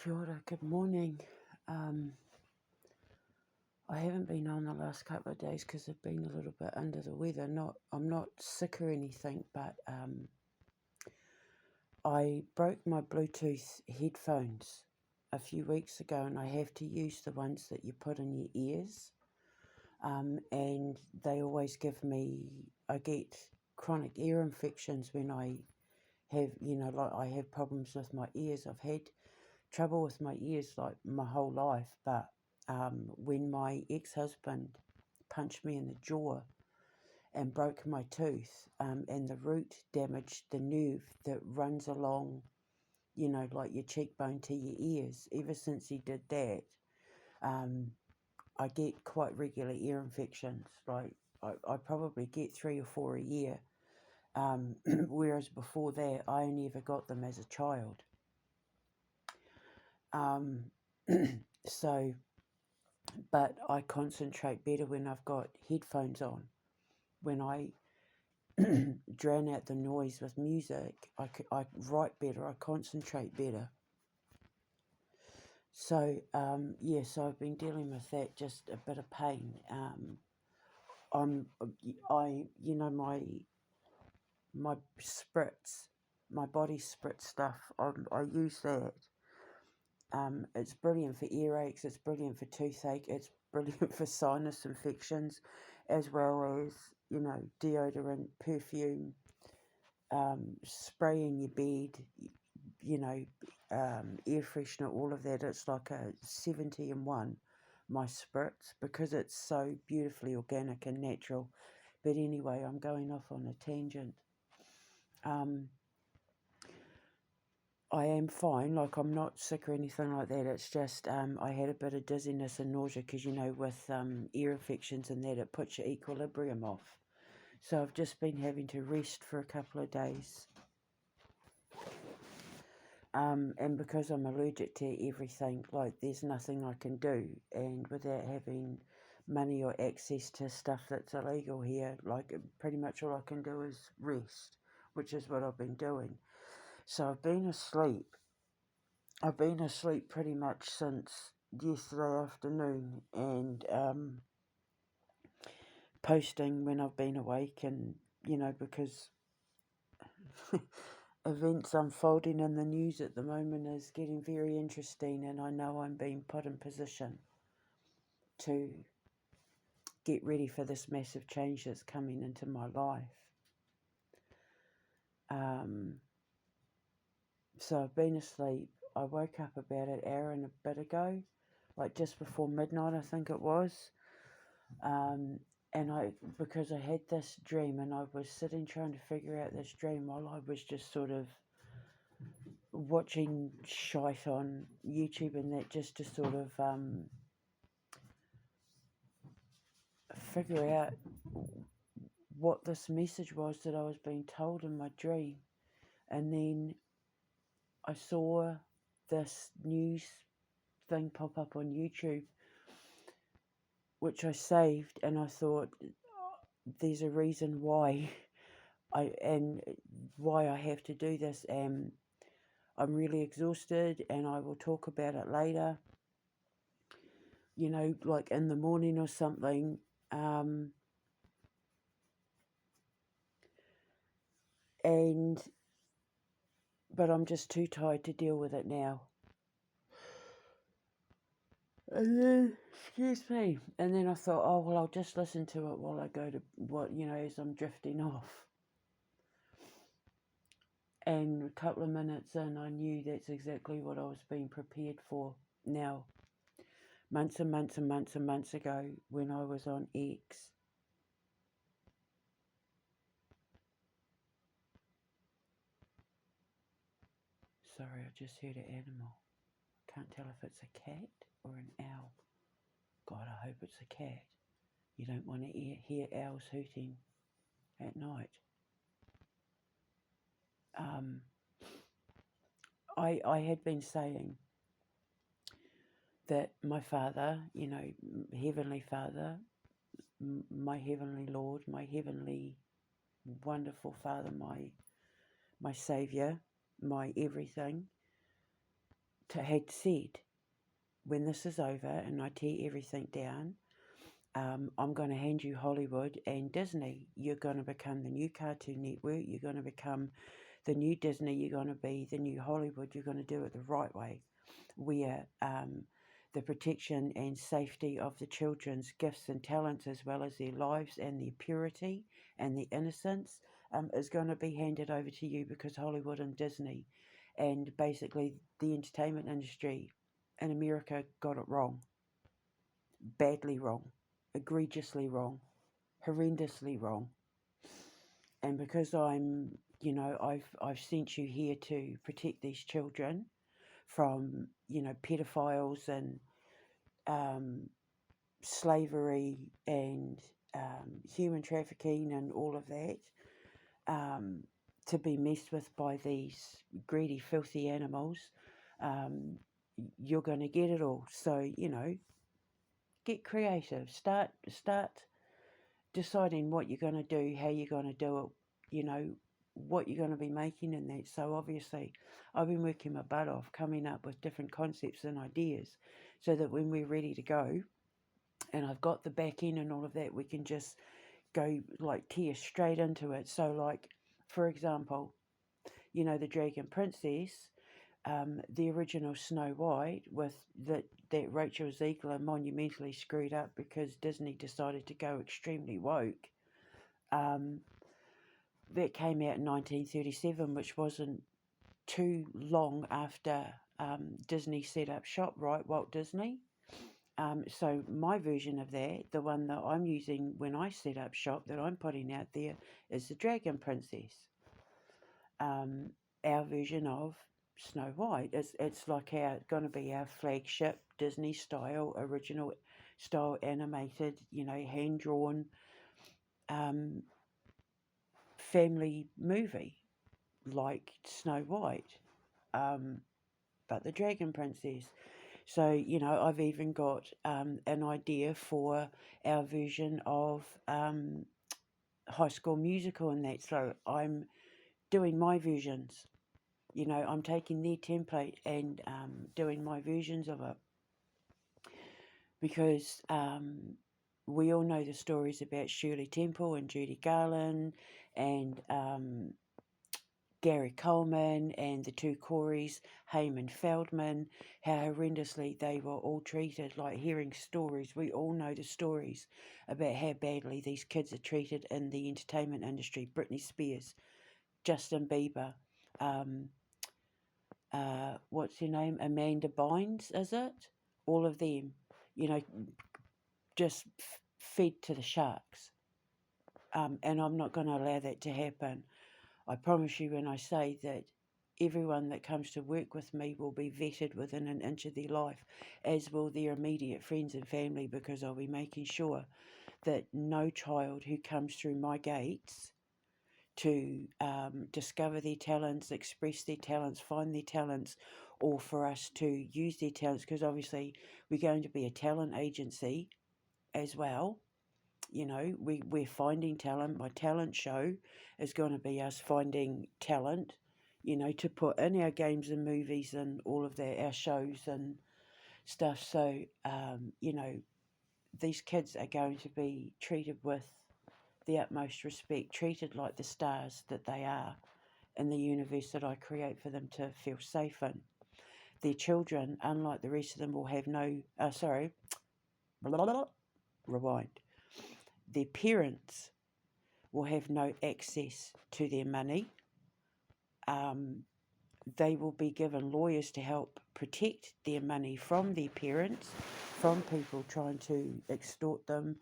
Kia ora, good morning. I haven't been on the last couple of days because I've been a little bit under the weather. I'm not sick or anything, but I broke my Bluetooth headphones a few weeks ago, and I have to use the ones that you put in your ears. And they always I get chronic ear infections when I have, like I have problems with my ears. I've had trouble with my ears like my whole life, but when my ex-husband punched me in the jaw and broke my tooth, and the root damaged the nerve that runs along, like your cheekbone to your ears. Ever since he did that, I get quite regular ear infections. Like I probably get 3 or 4 a year, whereas before that I only ever got them as a child. So, but I concentrate better when I've got headphones on. When I drown out the noise with music, I write better, I concentrate better. So, so I've been dealing with that, just a bit of pain. My spritz, my body spritz stuff, I use that. It's brilliant for earaches, it's brilliant for toothache, it's brilliant for sinus infections, as well as, deodorant, perfume, spray in your bed, air freshener, all of that. It's like a 70 in one, my spritz, because it's so beautifully organic and natural. But anyway, I'm going off on a tangent. I am fine, like I'm not sick or anything like that. It's just I had a bit of dizziness and nausea because, with ear infections and that, it puts your equilibrium off. So I've just been having to rest for a couple of days. And because I'm allergic to everything, like there's nothing I can do. And without having money or access to stuff that's illegal here, like pretty much all I can do is rest, which is what I've been doing. So I've been asleep. I've been asleep pretty much since yesterday afternoon, and posting when I've been awake, and because events unfolding in the news at the moment is getting very interesting, and I know I'm being put in position to get ready for this massive change that's coming into my life. So I've been asleep. I woke up about an hour and a bit ago, like just before midnight, I think it was. And because I had this dream, and I was sitting trying to figure out this dream while I was just sort of watching shite on YouTube and that, just to sort of figure out what this message was that I was being told in my dream. And then I saw this news thing pop up on YouTube, which I saved, and I thought, there's a reason why I have to do this, and I'm really exhausted, and I will talk about it later, like in the morning or something. But I'm just too tired to deal with it now. And then, excuse me, and then I thought, oh, well, I'll just listen to it while I go to, as I'm drifting off. And a couple of minutes in, I knew that's exactly what I was being prepared for. Now, months and months and months and months ago, when I was on X, sorry, I just heard an animal. Can't tell if it's a cat or an owl. God, I hope it's a cat. You don't want to hear owls hooting at night. I had been saying that my Father, Heavenly Father, my Heavenly Lord, my Heavenly wonderful Father, my Saviour, my everything, had said, when this is over and I tear everything down, I'm going to hand you Hollywood and Disney. You're going to become the new Cartoon Network. You're going to become the new Disney. You're going to be the new Hollywood. You're going to do it the right way, where the protection and safety of the children's gifts and talents, as well as their lives and their purity and their innocence, is going to be handed over to you, because Hollywood and Disney and basically the entertainment industry in America got it wrong, badly wrong, egregiously wrong, horrendously wrong. And because I've sent you here to protect these children from, pedophiles and slavery and human trafficking and all of that, to be messed with by these greedy, filthy animals, you're going to get it all. So, get creative. Start deciding what you're going to do, how you're going to do it, what you're going to be making in that. So obviously I've been working my butt off coming up with different concepts and ideas, so that when we're ready to go and I've got the backing and all of that, we can just go tear straight into it. So for example, the Dragon Princess, the original Snow White, with that Rachel Ziegler monumentally screwed up because Disney decided to go extremely woke. That came out in 1937, which wasn't too long after Disney set up shop, right? Walt Disney. So my version of that, the one that I'm using when I set up shop, that I'm putting out there, is the Dragon Princess. Our version of Snow White. It's going to be our flagship Disney style, original style animated, hand drawn family movie like Snow White, but the Dragon Princess. So, I've even got an idea for our version of High School Musical and that. So I'm doing my versions. I'm taking their template and doing my versions of it, because we all know the stories about Shirley Temple and Judy Garland and Gary Coleman and the two Coreys, Heyman Feldman, how horrendously they were all treated. Hearing stories, we all know the stories about how badly these kids are treated in the entertainment industry. Britney Spears, Justin Bieber, what's her name? Amanda Bynes, is it? All of them, just fed to the sharks. And I'm not going to allow that to happen. I promise you when I say that everyone that comes to work with me will be vetted within an inch of their life, as will their immediate friends and family, because I'll be making sure that no child who comes through my gates to discover their talents, express their talents, find their talents, or for us to use their talents, because obviously we're going to be a talent agency as well. We're finding talent. My talent show is going to be us finding talent, to put in our games and movies and all of that, our shows and stuff. So, these kids are going to be treated with the utmost respect, treated like the stars that they are in the universe that I create for them to feel safe in. Their children, unlike the rest of them, will have no, rewind. Their parents will have no access to their money. They will be given lawyers to help protect their money from their parents, from people trying to extort them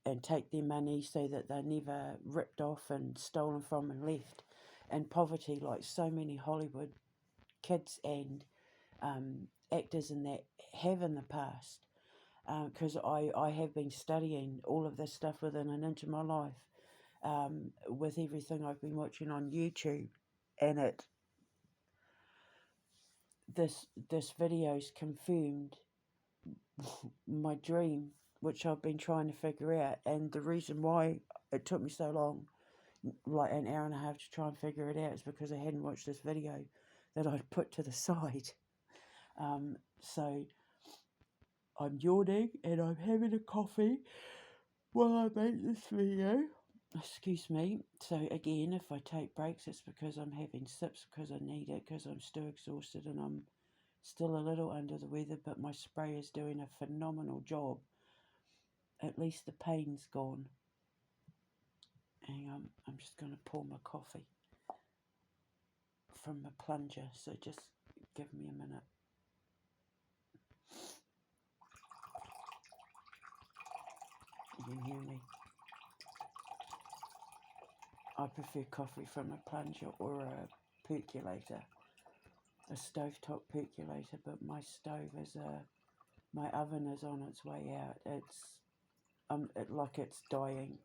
and take their money, so that they're never ripped off and stolen from and left in poverty, like so many Hollywood kids and actors in that have in the past. Because I have been studying all of this stuff within an inch of my life, with everything I've been watching on YouTube, and this video's confirmed my dream, which I've been trying to figure out. And the reason why it took me so long, like an hour and a half, to try and figure it out, is because I hadn't watched this video that I'd put to the side. So I'm yawning and I'm having a coffee while I make this video. Excuse me. So again, if I take breaks, it's because I'm having sips, because I need it, because I'm still exhausted and I'm still a little under the weather, but my spray is doing a phenomenal job. At least the pain's gone. Hang on, I'm just going to pour my coffee from the plunger, so just give me a minute. You can hear me. I prefer coffee from a plunger or a percolator, a stovetop percolator, but my stove is my oven is on its way out. Like it's dying,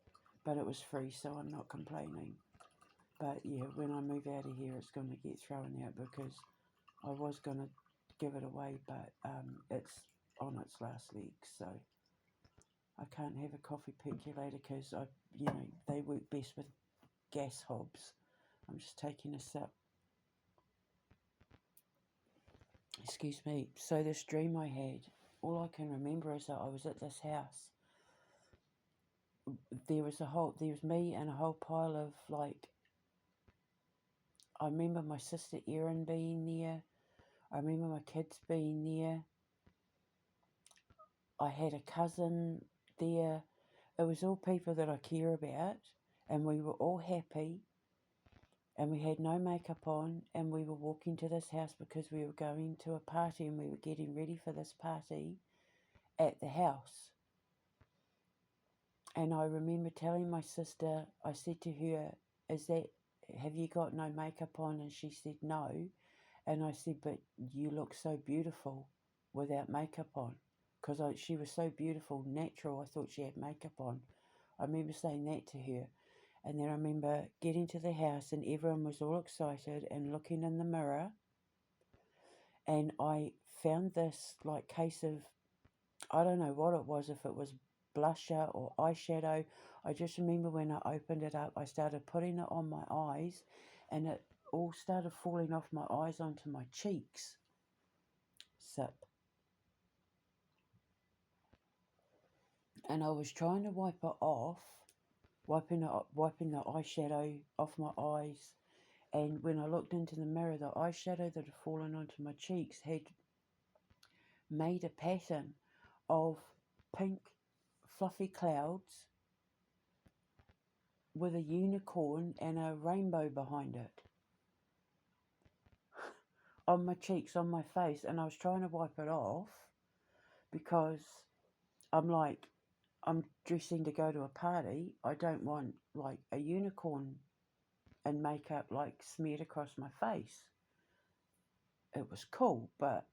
but it was free, so I'm not complaining. But yeah, when I move out of here, it's going to get thrown out because I was going to give it away, but it's on its last legs, so I can't have a coffee percolator because they work best with gas hobs. I'm just taking a sip. Excuse me. So this dream I had, all I can remember is that I was at this house. There was me and a whole pile of, like, I remember my sister Erin being there. I remember my kids being there. I had a cousin there. It was all people that I care about, and we were all happy, and we had no makeup on, and we were walking to this house because we were going to a party, and we were getting ready for this party at the house. And I remember telling my sister, I said to her, have you got no makeup on? And she said no. And I said, but you look so beautiful without makeup on. Because she was so beautiful, natural, I thought she had makeup on. I remember saying that to her. And then I remember getting to the house and everyone was all excited and looking in the mirror. And I found this like case of, I don't know what it was, if it was blusher or eyeshadow. I just remember when I opened it up, I started putting it on my eyes and it all started falling off my eyes onto my cheeks. Sip. And I was trying to wipe it off, wiping the eyeshadow off my eyes. And when I looked into the mirror, the eyeshadow that had fallen onto my cheeks had made a pattern of pink fluffy clouds with a unicorn and a rainbow behind it on my cheeks, on my face. And I was trying to wipe it off because I'm like, I'm dressing to go to a party. I don't want like a unicorn and makeup like smeared across my face. It was cool, but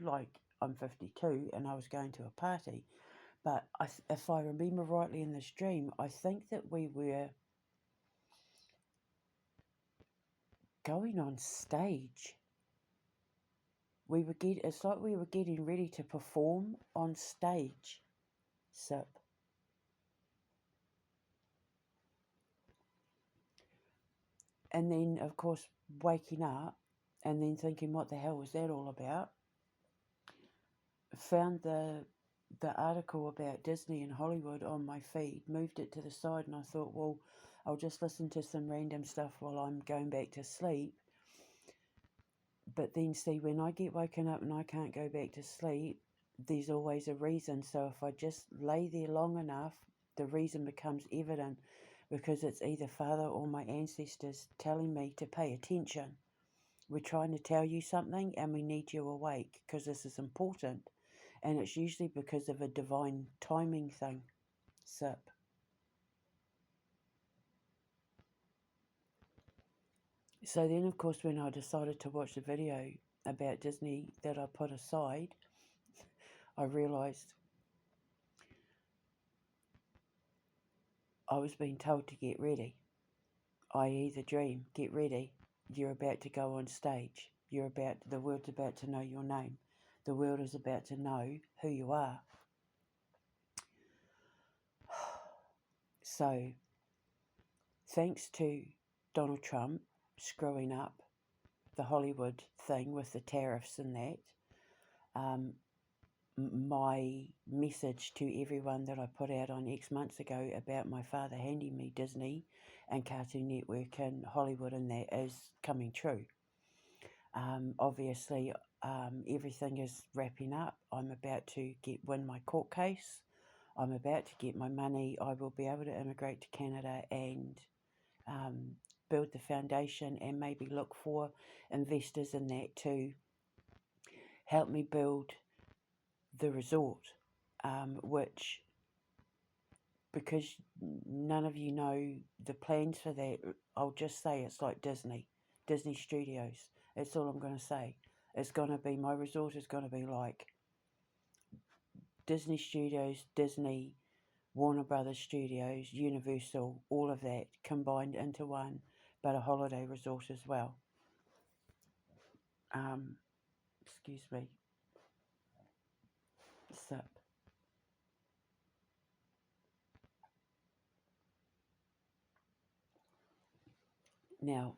like I'm 52 and I was going to a party. But if I remember rightly in this dream, I think that we were going on stage. It's like we were getting ready to perform on stage. Sip. And then, of course, waking up and then thinking, what the hell was that all about? Found the article about Disney and Hollywood on my feed, moved it to the side, and I thought, well, I'll just listen to some random stuff while I'm going back to sleep. But then, see, when I get woken up and I can't go back to sleep, there's always a reason. So if I just lay there long enough, the reason becomes evident, because it's either Father or my ancestors telling me to pay attention. We're trying to tell you something and we need you awake because this is important. And it's usually because of a divine timing thing. Sip. So then, of course, when I decided to watch the video about Disney that I put aside, I realised I was being told to get ready, i.e. the dream, get ready, you're about to go on stage, the world's about to know your name, the world is about to know who you are. So, thanks to Donald Trump screwing up the Hollywood thing with the tariffs and that, um, my message to everyone that I put out on X months ago about my father handing me Disney and Cartoon Network and Hollywood and that is coming true. Obviously, everything is wrapping up. I'm about to win my court case. I'm about to get my money. I will be able to immigrate to Canada and build the foundation and maybe look for investors in that to help me build the resort, which, because none of you know the plans for that, I'll just say it's like Disney Studios. That's all I'm going to say. It's going to be, my resort is going to be like Disney Studios, Disney, Warner Brothers Studios, Universal, all of that combined into one, but a holiday resort as well. Excuse me. Sip. Now,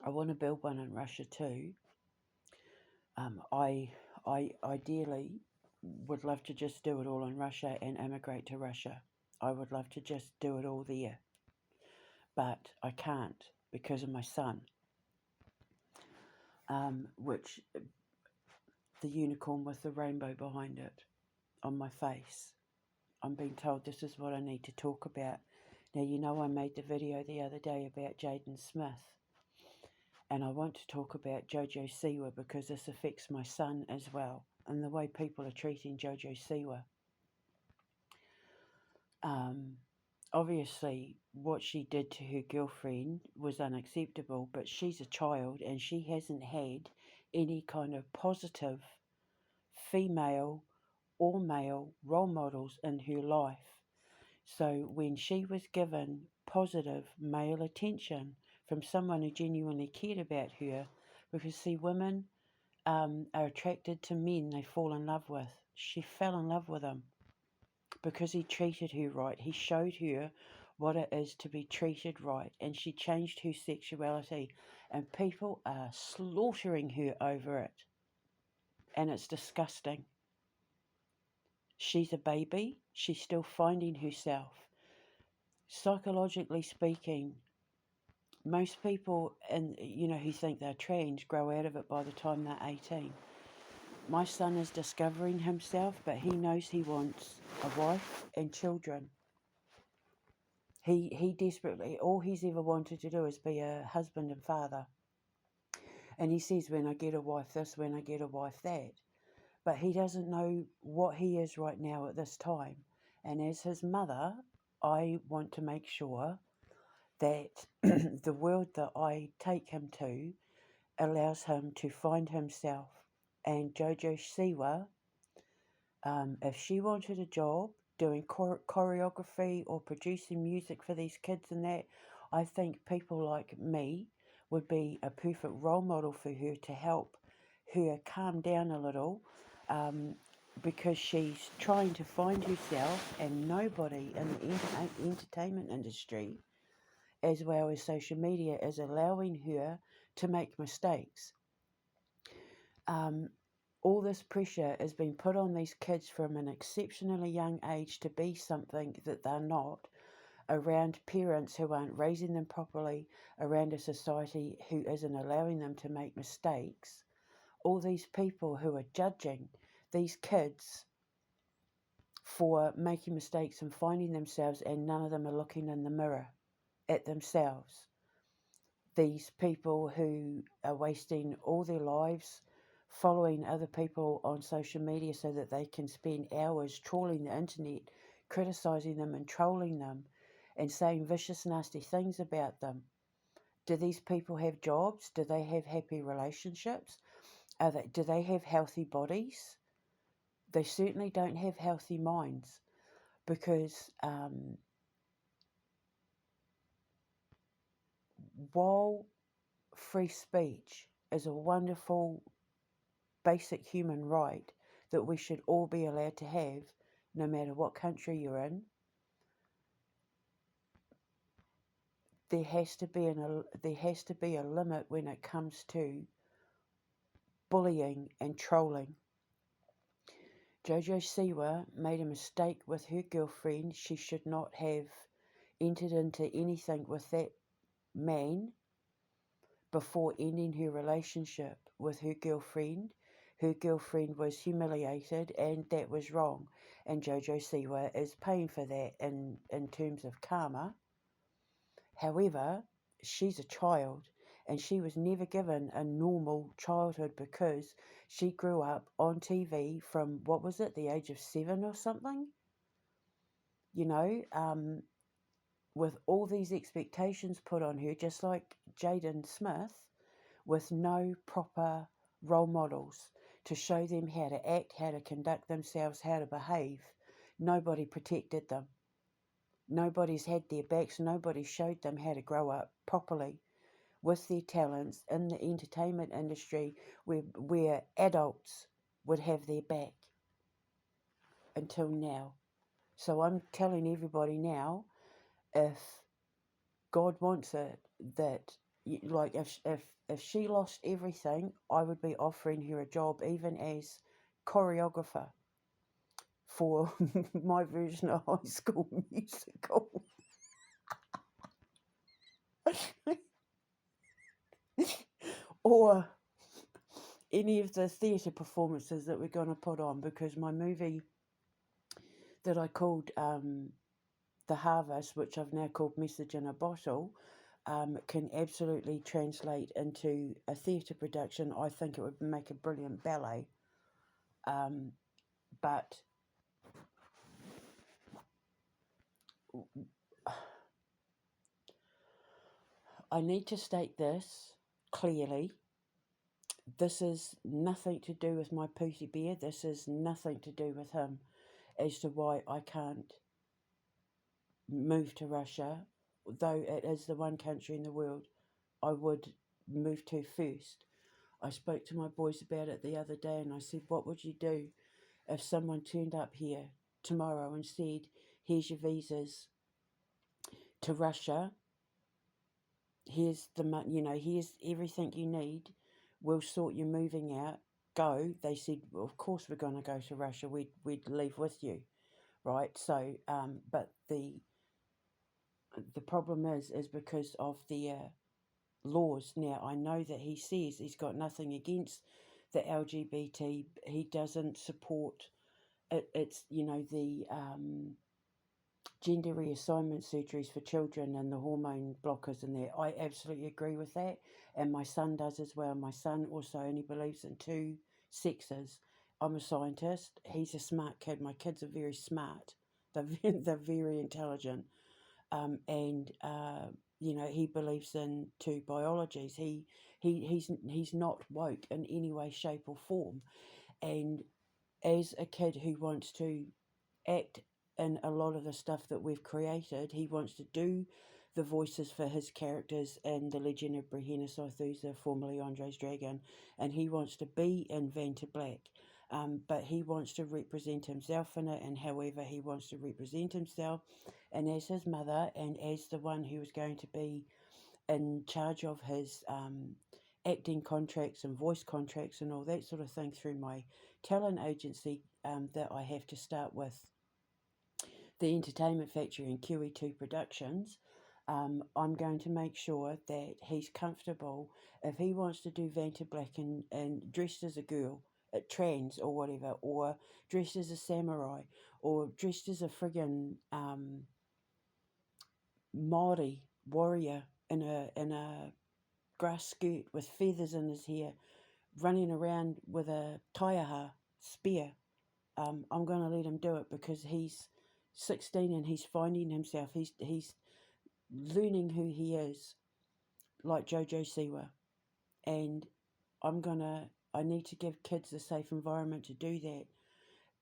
I want to build one in Russia too. I ideally would love to just do it all in Russia and immigrate to Russia. I would love to just do it all there. But I can't because of my son, which the unicorn with the rainbow behind it on my face. I'm being told this is what I need to talk about. Now, you know I made the video the other day about Jaden Smith. And I want to talk about Jojo Siwa because this affects my son as well, and the way people are treating Jojo Siwa. Obviously, what she did to her girlfriend was unacceptable, but she's a child and she hasn't had any kind of positive female or male role models in her life. So when she was given positive male attention from someone who genuinely cared about her, because see, women are attracted to men they fall in love with. She fell in love with him because he treated her right. He showed her what it is to be treated right, and she changed her sexuality, and people are slaughtering her over it, and it's disgusting. She's a baby. She's still finding herself. Psychologically speaking, most people who think they're trans grow out of it by the time they're 18. My son is discovering himself, but he knows he wants a wife and children. He desperately, all he's ever wanted to do is be a husband and father. And he says, when I get a wife this, when I get a wife that. But he doesn't know what he is right now at this time. And as his mother, I want to make sure that the world that I take him to allows him to find himself. And Jojo Siwa, if she wanted a job doing choreography or producing music for these kids and that, I think people like me would be a perfect role model for her to help her calm down a little, because she's trying to find herself, and nobody in the entertainment industry as well as social media is allowing her to make mistakes. All this pressure is being put on these kids from an exceptionally young age to be something that they're not, around parents who aren't raising them properly, around a society who isn't allowing them to make mistakes. All these people who are judging these kids for making mistakes and finding themselves, and none of them are looking in the mirror at themselves. These people who are wasting all their lives following other people on social media so that they can spend hours trawling the internet, criticizing them and trolling them and saying vicious, nasty things about them. Do these people have jobs? Do they have happy relationships? Do they have healthy bodies? They certainly don't have healthy minds, because while free speech is a wonderful basic human right that we should all be allowed to have, no matter what country you're in, there has to be a limit when it comes to bullying and trolling. Jojo Siwa made a mistake with her girlfriend. She should not have entered into anything with that man before ending her relationship with her girlfriend. Her girlfriend was humiliated, and that was wrong. And Jojo Siwa is paying for that in terms of karma. However, she's a child, and she was never given a normal childhood because she grew up on TV from, what was it, the age of 7 or something? You know, with all these expectations put on her, just like Jaden Smith, with no proper role models to show them how to act, how to conduct themselves, how to behave. Nobody protected them. Nobody's had their backs. Nobody showed them how to grow up properly with their talents in the entertainment industry where adults would have their back until now. So I'm telling everybody now, if God wants it, that like if she lost everything, I would be offering her a job even as choreographer for my version of High School Musical. Or any of the theatre performances that we're going to put on, because my movie that I called The Harvest, which I've now called Message in a Bottle, can absolutely translate into a theatre production. I think it would make a brilliant ballet. But I need to state this clearly. This is nothing to do with my Pootie Bear. This is nothing to do with him as to why I can't move to Russia, though it is the one country in the world I would move to first. I spoke to my boys about it the other day, and I said, what would you do if someone turned up here tomorrow and said, here's your visas to Russia, here's the money, here's everything you need, we'll sort your moving out, go. They said, well, of course we're going to go to Russia, we'd leave with you, right? So but the problem is because of the laws. Now, I know that he says he's got nothing against the LGBT. He doesn't support it. It's, the gender reassignment surgeries for children and the hormone blockers and that. I absolutely agree with that. And my son does as well. My son also only believes in two sexes. I'm a scientist. He's a smart kid. My kids are very smart. They're very intelligent. And he believes in two biologies. He's not woke in any way, shape, or form. And as a kid who wants to act in a lot of the stuff that we've created, he wants to do the voices for his characters in The Legend of Brehena Saithusa, formerly Andre's Dragon, and he wants to be in Vanta Black. But he wants to represent himself in it, and however he wants to represent himself, and as his mother, and as the one who was going to be in charge of his acting contracts and voice contracts and all that sort of thing through my talent agency that I have to start with the Entertainment Factory and QeTwo Productions. I'm going to make sure that he's comfortable if he wants to do Vanta Black and dressed as a girl, trans or whatever, or dressed as a samurai, or dressed as a friggin' Māori warrior in a grass skirt with feathers in his hair, running around with a taiaha spear. I'm going to let him do it because he's 16 and he's finding himself. He's learning who he is, like Jojo Siwa. And I need to give kids a safe environment to do that.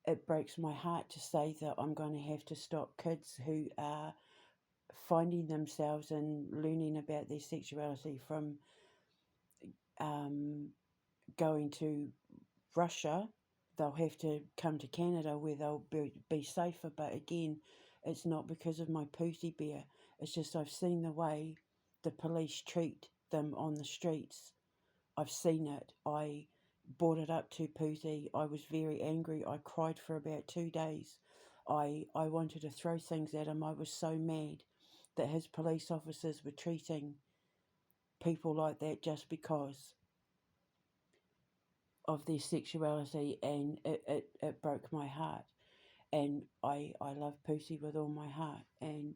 It breaks my heart to say that I'm going to have to stop kids who are finding themselves and learning about their sexuality from going to Russia. They'll have to come to Canada where they'll be safer. But again, it's not because of my Pootie Bear. It's just I've seen the way the police treat them on the streets. I've seen it. brought it up to Pooty. I was very angry. I cried for about 2 days. I wanted to throw things at him. I was so mad that his police officers were treating people like that just because of their sexuality, and it broke my heart. And I love Pooty with all my heart, and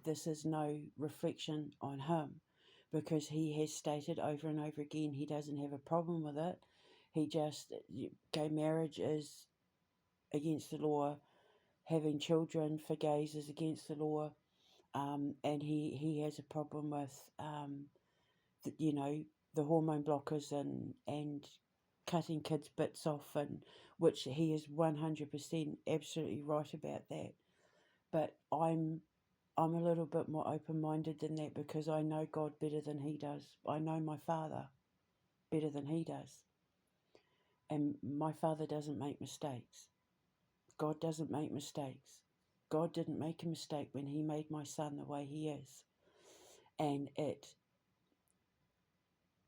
this is no reflection on him, because he has stated over and over again he doesn't have a problem with it. He just, gay marriage is against the law, having children for gays is against the law, and he has a problem with, you know, the hormone blockers and cutting kids' bits off, and which he is 100% absolutely right about that. But I'm a little bit more open-minded than that, because I know God better than he does. I know my Father better than he does. And my Father doesn't make mistakes. God doesn't make mistakes. God didn't make a mistake when he made my son the way he is. And it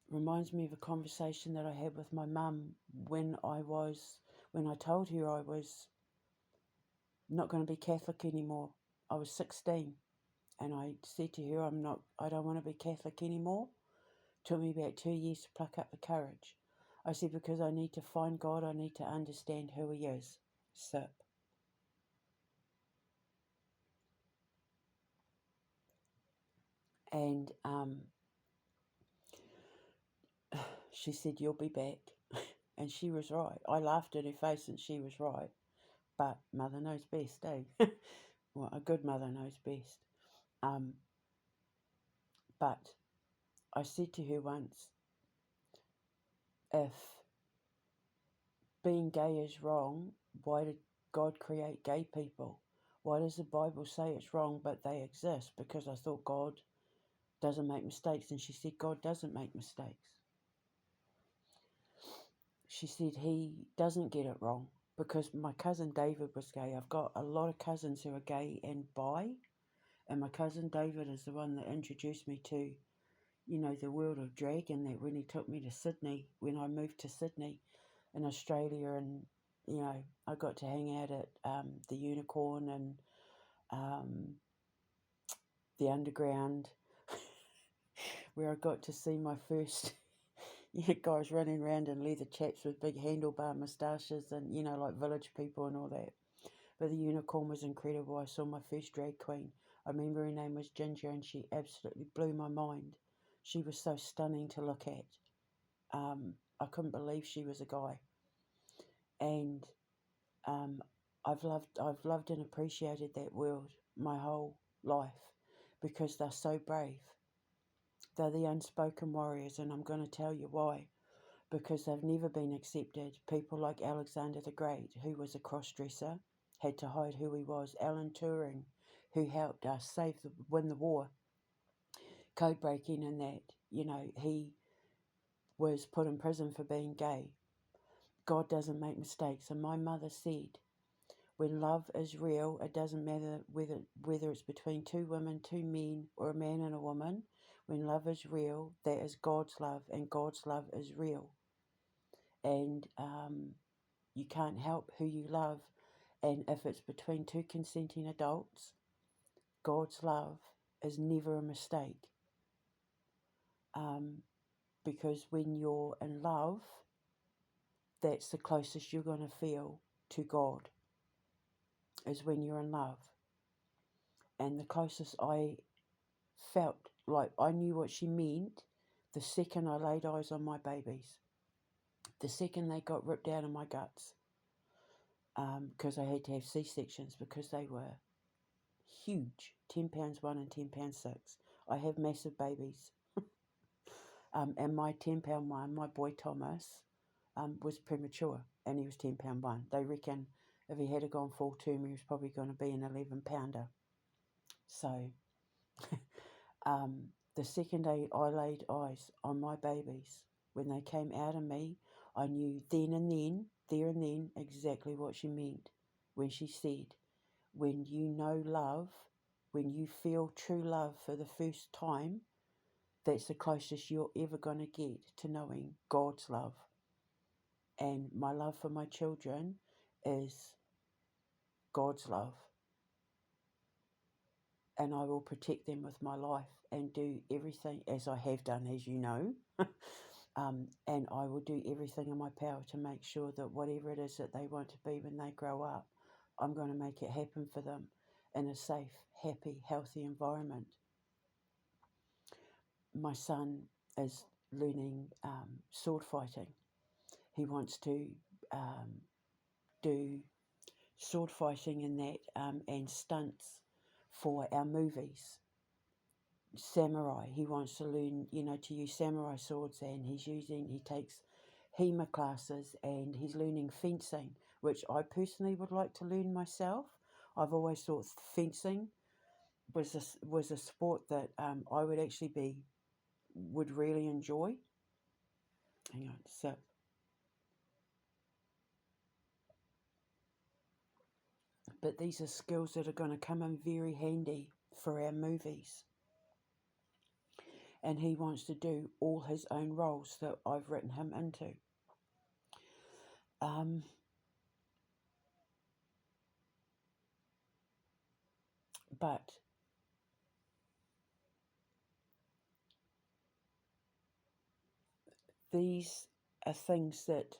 reminds me of a conversation that I had with my mum when I told her I was not going to be Catholic anymore. I was 16, and I said to her, I don't want to be Catholic anymore. It took me about 2 years to pluck up the courage. I said, because I need to find God, I need to understand who he is. Sip. And she said, you'll be back. And she was right. I laughed in her face and she was right. But mother knows best, eh? Well, a good mother knows best. But I said to her once, if being gay is wrong, why did God create gay people? Why does the Bible say it's wrong but they exist? Because I thought God doesn't make mistakes. And she said, God doesn't make mistakes. She said he doesn't get it wrong, because my cousin David was gay. I've got a lot of cousins who are gay and bi, and my cousin David is the one that introduced me to, you know, the world of drag, and that when he took me to Sydney, when I moved to Sydney in Australia, and, you know, I got to hang out at the Unicorn and the Underground, where I got to see my first guys running around in leather chaps with big handlebar moustaches and, you know, like village people and all that. But the Unicorn was incredible. I saw my first drag queen. I remember her name was Ginger, and she absolutely blew my mind. She was so stunning to look at. I couldn't believe she was a guy. And I've loved and appreciated that world my whole life, because they're so brave. They're the unspoken warriors, and I'm going to tell you why. Because they've never been accepted. People like Alexander the Great, who was a cross-dresser, had to hide who he was. Alan Turing, who helped us win the war, code breaking, and that, you know, he was put in prison for being gay. God doesn't make mistakes. And my mother said, when love is real, it doesn't matter whether it's between two women, two men, or a man and a woman. When love is real, that is God's love, and God's love is real. And you can't help who you love. And if it's between two consenting adults, God's love is never a mistake. Because when you're in love, that's the closest you're going to feel to God, is when you're in love. And the closest I felt like I knew what she meant the second I laid eyes on my babies. The second they got ripped out of my guts. Because I had to have C-sections, because they were huge, 10 pounds 1 and 10 pounds 6. I have massive babies. And my 10 pound 1, my boy Thomas, was premature, and he was 10 pound 1. They reckon if he had gone full term, he was probably going to be an 11 pounder. So the second day I laid eyes on my babies, when they came out of me, I knew there and then, exactly what she meant when she said, when you know love, when you feel true love for the first time, that's the closest you're ever going to get to knowing God's love. And my love for my children is God's love. And I will protect them with my life and do everything, as I have done, as you know. And I will do everything in my power to make sure that whatever it is that they want to be when they grow up, I'm going to make it happen for them in a safe, happy, healthy environment. My son is learning sword fighting. He wants to do sword fighting and that, and stunts for our movies. Samurai. He wants to learn, to use samurai swords, and he takes HEMA classes, and he's learning fencing, which I personally would like to learn myself. I've always thought fencing was a sport that I would really enjoy. Hang on, so. But these are skills that are going to come in very handy for our movies. And he wants to do all his own roles that I've written him into. But these are things that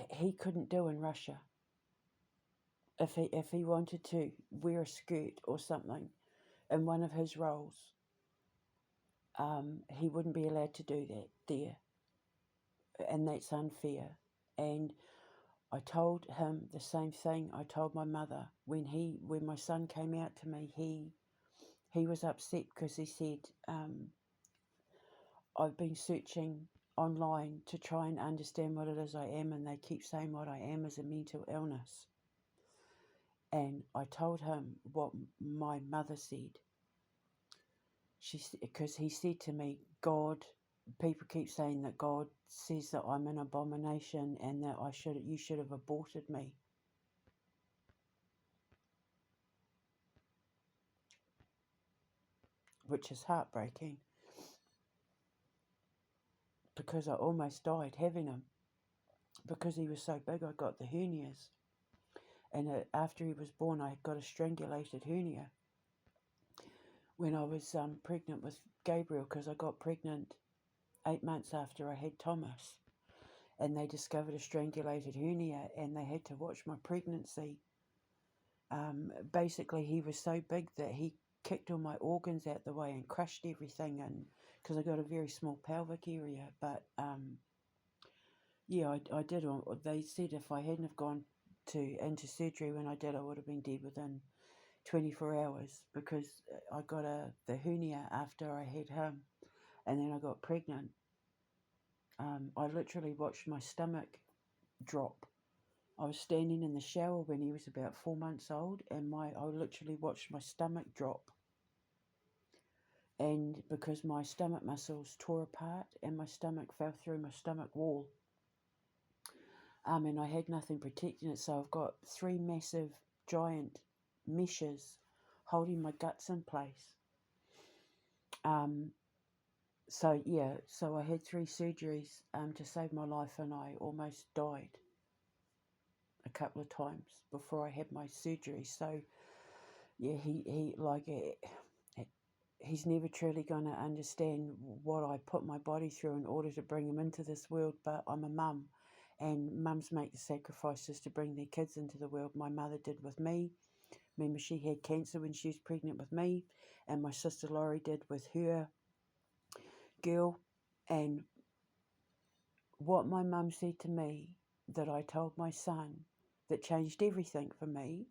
he couldn't do in Russia. If he wanted to wear a skirt or something in one of his roles, he wouldn't be allowed to do that there, and that's unfair. And I told him the same thing I told my mother when my son came out to me. He was upset because he said, I've been searching online to try and understand what it is I am, and they keep saying what I am is a mental illness. And I told him what my mother said. Because he said to me, people keep saying that God says that I'm an abomination and that you should have aborted me. Which is heartbreaking, because I almost died having him. Because he was so big, I got the hernias. And after he was born, I got a strangulated hernia when I was pregnant with Gabriel, because I got pregnant 8 months after I had Thomas. And they discovered a strangulated hernia, and they had to watch my pregnancy. Basically, he was so big that he kicked all my organs out the way and crushed everything, and because I got a very small pelvic area. But yeah, I did. They said if I hadn't have gone into surgery when I did, I would have been dead within 24 hours, because I got the hernia after I had him, and then I got pregnant. I literally watched my stomach drop. I was standing in the shower when he was about 4 months old, and I literally watched my stomach drop. And because my stomach muscles tore apart and my stomach fell through my stomach wall, and I had nothing protecting it, so I've got 3 massive, giant meshes holding my guts in place. So I had 3 surgeries to save my life, and I almost died a couple of times before I had my surgery. So yeah, he's never truly going to understand what I put my body through in order to bring him into this world. But I'm a mum, and mums make the sacrifices to bring their kids into the world. My mother did with me. Remember, she had cancer when she was pregnant with me, and my sister Laurie did with her girl. And what my mum said to me that I told my son, that changed everything for me.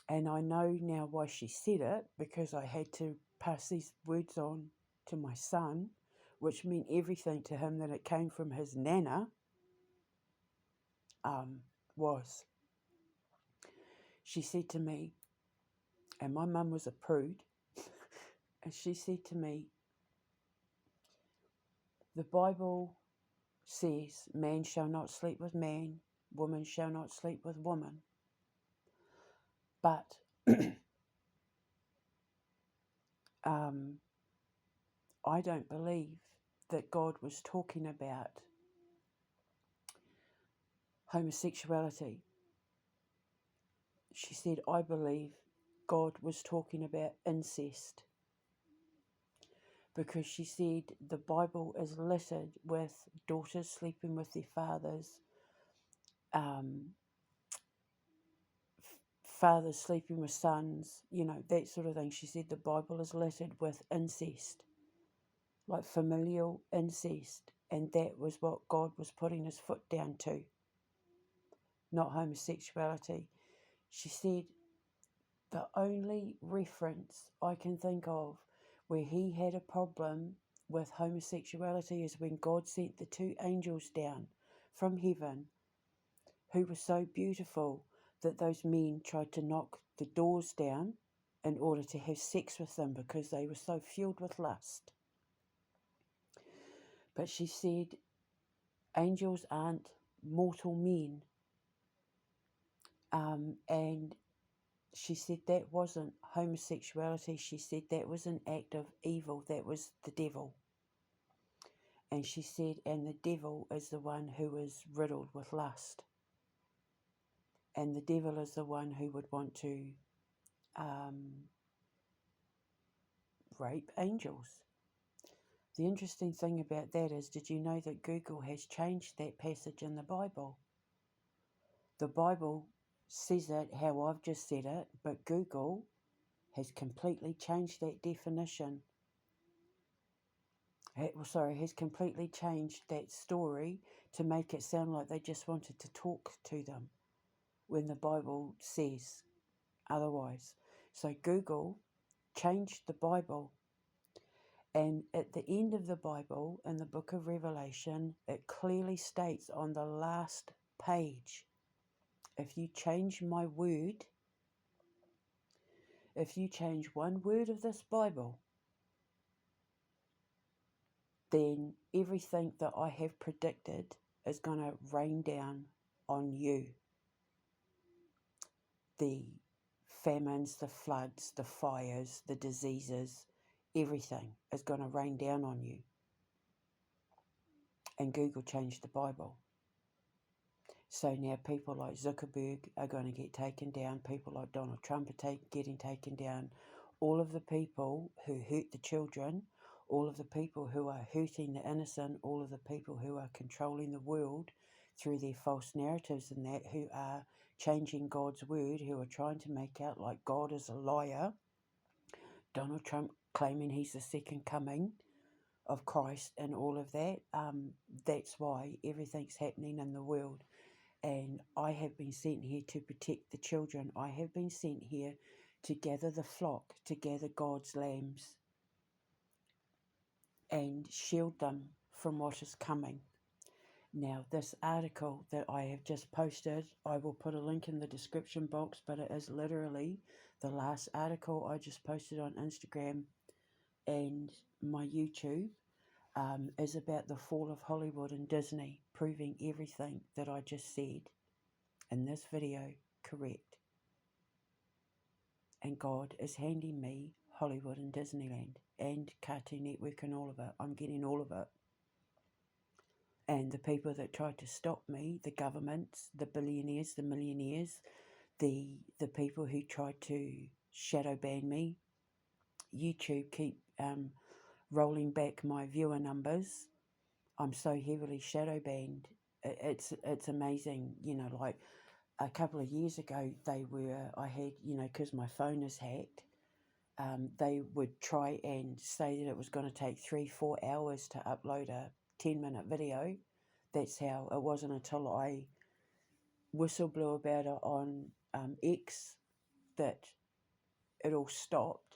And I know now why she said it, because I had to pass these words on to my son, which meant everything to him, that it came from his nana. She said to me, and my mum was a prude, and she said to me, the Bible says man shall not sleep with man, woman shall not sleep with woman. But I don't believe that God was talking about homosexuality. She said, I believe God was talking about incest, because she said the Bible is littered with daughters sleeping with their fathers, fathers sleeping with sons, that sort of thing. She said the Bible is littered with incest, like familial incest, and that was what God was putting his foot down to, not homosexuality. She said the only reference I can think of where he had a problem with homosexuality is when God sent the two angels down from heaven, who were so beautiful that those men tried to knock the doors down in order to have sex with them because they were so filled with lust. But she said angels aren't mortal men, and she said that wasn't homosexuality. She said that was an act of evil. That was the devil. And she said, and the devil is the one who is riddled with lust. And the devil is the one who would want to rape angels. The interesting thing about that is, did you know that Google has changed that passage in the Bible? The Bible says it how I've just said it, but Google has completely changed that definition. Has completely changed that story to make it sound like they just wanted to talk to them when the Bible says otherwise. So Google changed the Bible, and at the end of the Bible, in the book of Revelation, it clearly states on the last page, if you change my word, if you change one word of this Bible, then everything that I have predicted is going to rain down on you. The famines, the floods, the fires, the diseases, everything is going to rain down on you. And Google changed the Bible. So now people like Zuckerberg are going to get taken down. People like Donald Trump are getting taken down. All of the people who hurt the children, all of the people who are hurting the innocent, all of the people who are controlling the world through their false narratives and that, who are changing God's word, who are trying to make out like God is a liar. Donald Trump claiming he's the second coming of Christ and all of that. That's why everything's happening in the world. And I have been sent here to protect the children. I have been sent here to gather the flock, to gather God's lambs and shield them from what is coming. Now, this article that I have just posted, I will put a link in the description box, but it is literally the last article I just posted on Instagram and my YouTube, is about the fall of Hollywood and Disney, proving everything that I just said in this video correct. And God is handing me Hollywood and Disneyland and Cartoon Network and all of it. I'm getting all of it. And the people that tried to stop me, the governments, the billionaires, the millionaires, the people who tried to shadow ban me, YouTube keep rolling back my viewer numbers. I'm so heavily shadow banned. It's amazing, like a couple of years ago, I had, because my phone is hacked, they would try and say that it was going to take 3-4 hours to upload a 10-minute video. That's how it wasn't until I whistle blew about it on X that it all stopped.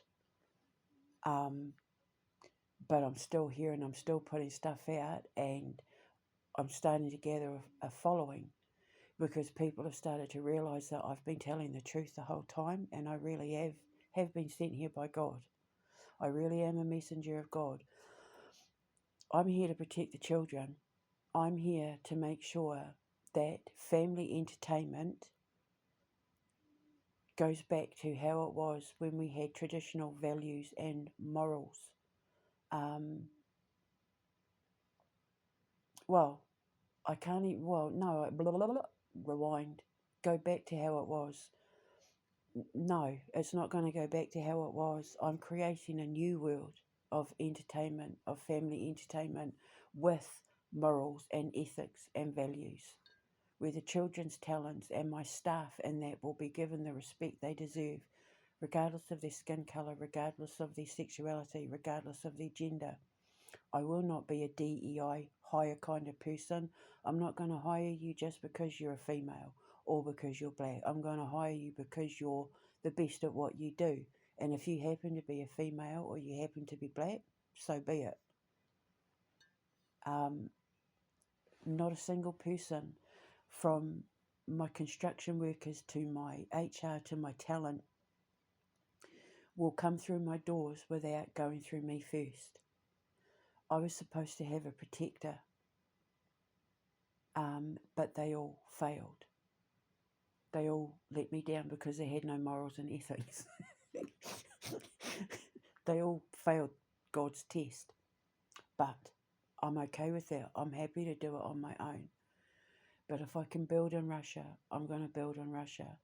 But I'm still here and I'm still putting stuff out, and I'm starting to gather a following, because people have started to realise that I've been telling the truth the whole time, and I really have been sent here by God. I really am a messenger of God. I'm here to protect the children. I'm here to make sure that family entertainment goes back to how it was when we had traditional values and morals. well, I can't even, well, no, blah, blah, blah, blah, rewind, go back to how it was. No, it's not going to go back to how it was. I'm creating a new world of entertainment, of family entertainment with morals and ethics and values, where the children's talents and my staff and that will be given the respect they deserve, regardless of their skin colour, regardless of their sexuality, regardless of their gender. I will not be a DEI hire kind of person. I'm not going to hire you just because you're a female or because you're black. I'm going to hire you because you're the best at what you do. And if you happen to be a female or you happen to be black, so be it. Not a single person, from my construction workers to my HR to my talent, will come through my doors without going through me first. I was supposed to have a protector, but they all failed. They all let me down because they had no morals and ethics. They all failed God's test. But I'm okay with that. I'm happy to do it on my own. But if I can build in Russia, I'm going to build in Russia.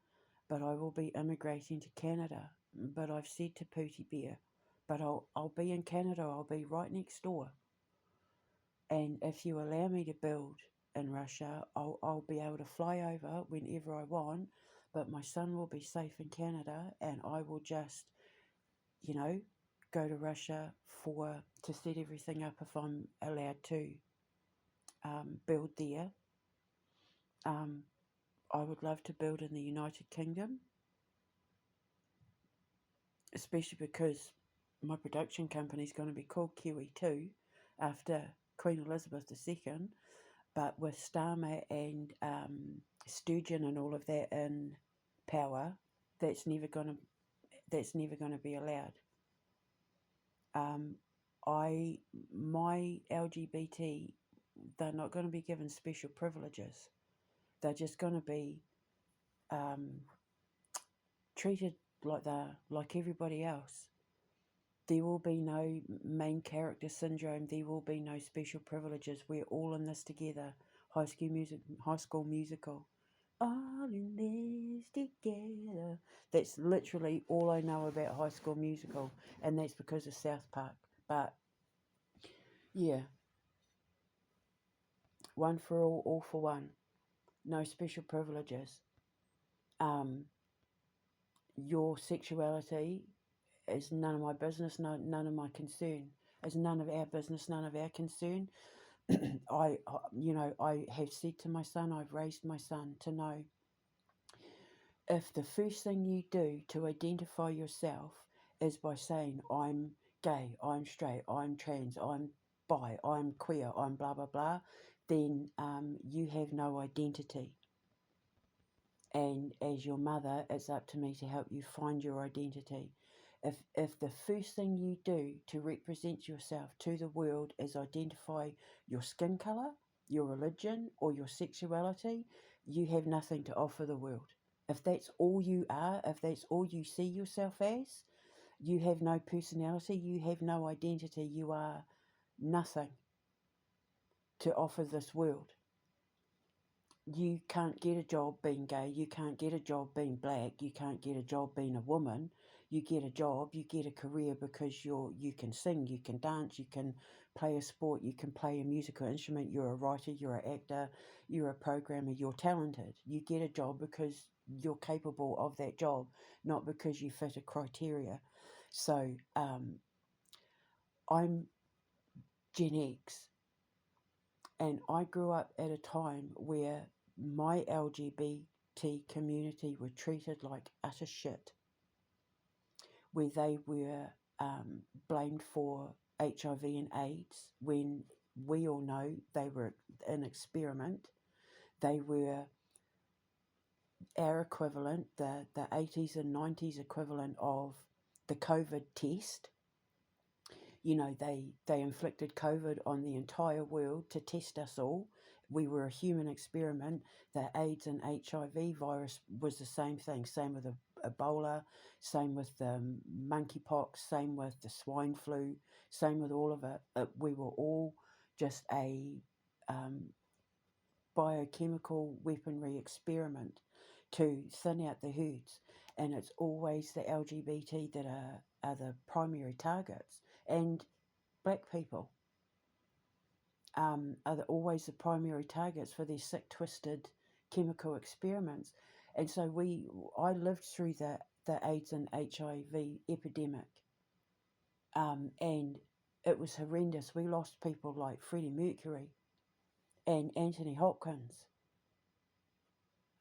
But I will be immigrating to Canada. But I've said to Pootie Bear, but I'll be in Canada. I'll be right next door. And if you allow me to build in Russia, I'll be able to fly over whenever I want, but my son will be safe in Canada, and I will just, go to Russia to set everything up if I'm allowed to build there. I would love to build in the United Kingdom, especially because my production company is going to be called QeTwo after Queen Elizabeth II. But with Starmer and Sturgeon and all of that in power, that's never gonna be allowed. My LGBT, they're not going to be given special privileges. They're just going to be treated like everybody else. There will be no main character syndrome. There will be no special privileges. We're all in this together. High School Musical. All in this together. That's literally all I know about High School Musical, and that's because of South Park. But yeah, one for all for one. No special privileges. Your sexuality is none of my business, none of my concern. It's none of our business, none of our concern. I have said to my son, I've raised my son to know, if the first thing you do to identify yourself is by saying, I'm gay, I'm straight, I'm trans, I'm bi, I'm queer, I'm blah, blah, blah, then you have no identity. And as your mother, it's up to me to help you find your identity. If the first thing you do to represent yourself to the world is identify your skin colour, your religion, or your sexuality, you have nothing to offer the world. If that's all you are, if that's all you see yourself as, you have no personality, you have no identity, you are nothing to offer this world. You can't get a job being gay, you can't get a job being black, you can't get a job being a woman. You get a job, you get a career because you can sing, you can dance, you can play a sport, you can play a musical instrument, you're a writer, you're an actor, you're a programmer, you're talented. You get a job because you're capable of that job, not because you fit a criteria. So I'm Gen X, and I grew up at a time where my LGBT community were treated like utter shit, where they were blamed for HIV and AIDS when we all know they were an experiment. They were our equivalent, the 80s and 90s equivalent of the COVID test. They inflicted COVID on the entire world to test us all. We were a human experiment. The AIDS and HIV virus was the same thing. Same with Ebola, same with the monkeypox, same with the swine flu, same with all of it. We were all just a biochemical weaponry experiment to thin out the herds. And it's always the LGBT that are the primary targets. And black people are always the primary targets for these sick, twisted chemical experiments. And so I lived through the AIDS and HIV epidemic, and it was horrendous. We lost people like Freddie Mercury and Anthony Hopkins.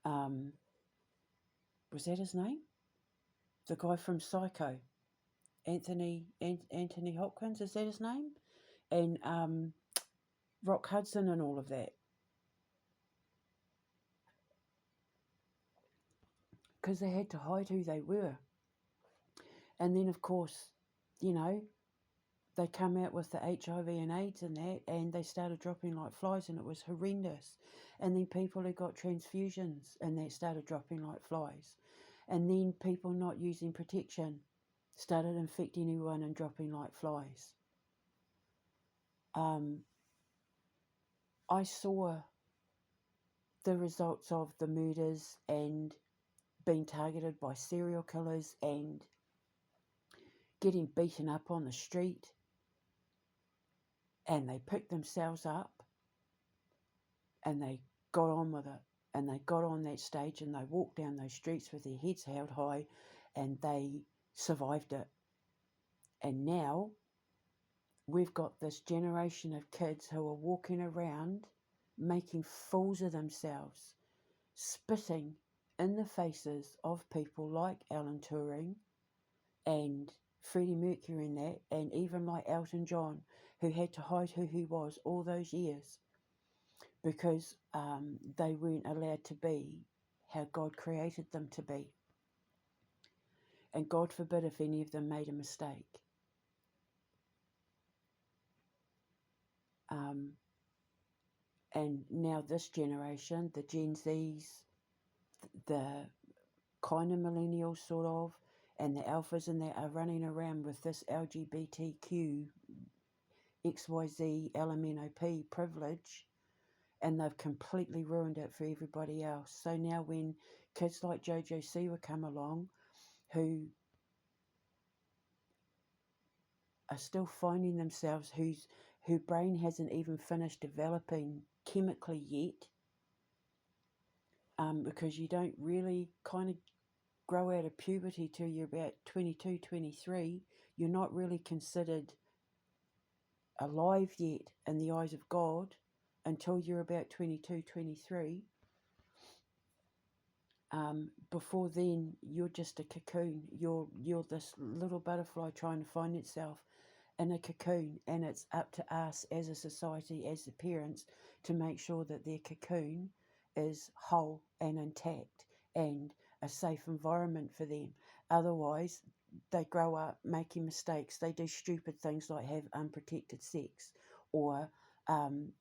Was that his name? The guy from Psycho, Anthony Hopkins, is that his name? And Rock Hudson and all of that. Because they had to hide who they were. And then, of course, you know, they come out with the HIV and AIDS and that, and they started dropping like flies, and it was horrendous. And then people who got transfusions and that started dropping like flies. And then people not using protection started infecting everyone and dropping like flies. I saw the results of the murders and being targeted by serial killers and getting beaten up on the street, and they picked themselves up and they got on with it, and they got on that stage and they walked down those streets with their heads held high, and they survived it. And now we've got this generation of kids who are walking around making fools of themselves, spitting in the faces of people like Alan Turing and Freddie Mercury and that, and even like Elton John, who had to hide who he was all those years because they weren't allowed to be how God created them to be. And God forbid if any of them made a mistake. And now this generation, the Gen Zs, the kind of millennials sort of, and the alphas and that are running around with this LGBTQ XYZ LMNOP privilege, and they've completely ruined it for everybody else. So now when kids like Jojo Siwa come along, who are still finding themselves, whose brain hasn't even finished developing chemically yet, because you don't really kind of grow out of puberty till you're about 22, 23. You're not really considered alive yet in the eyes of God until you're about 22, 23. Before then, you're just a cocoon. You're this little butterfly trying to find itself in a cocoon, and it's up to us as a society, as the parents, to make sure that their cocoon is whole and intact and a safe environment for them. Otherwise, they grow up making mistakes. They do stupid things like have unprotected sex, or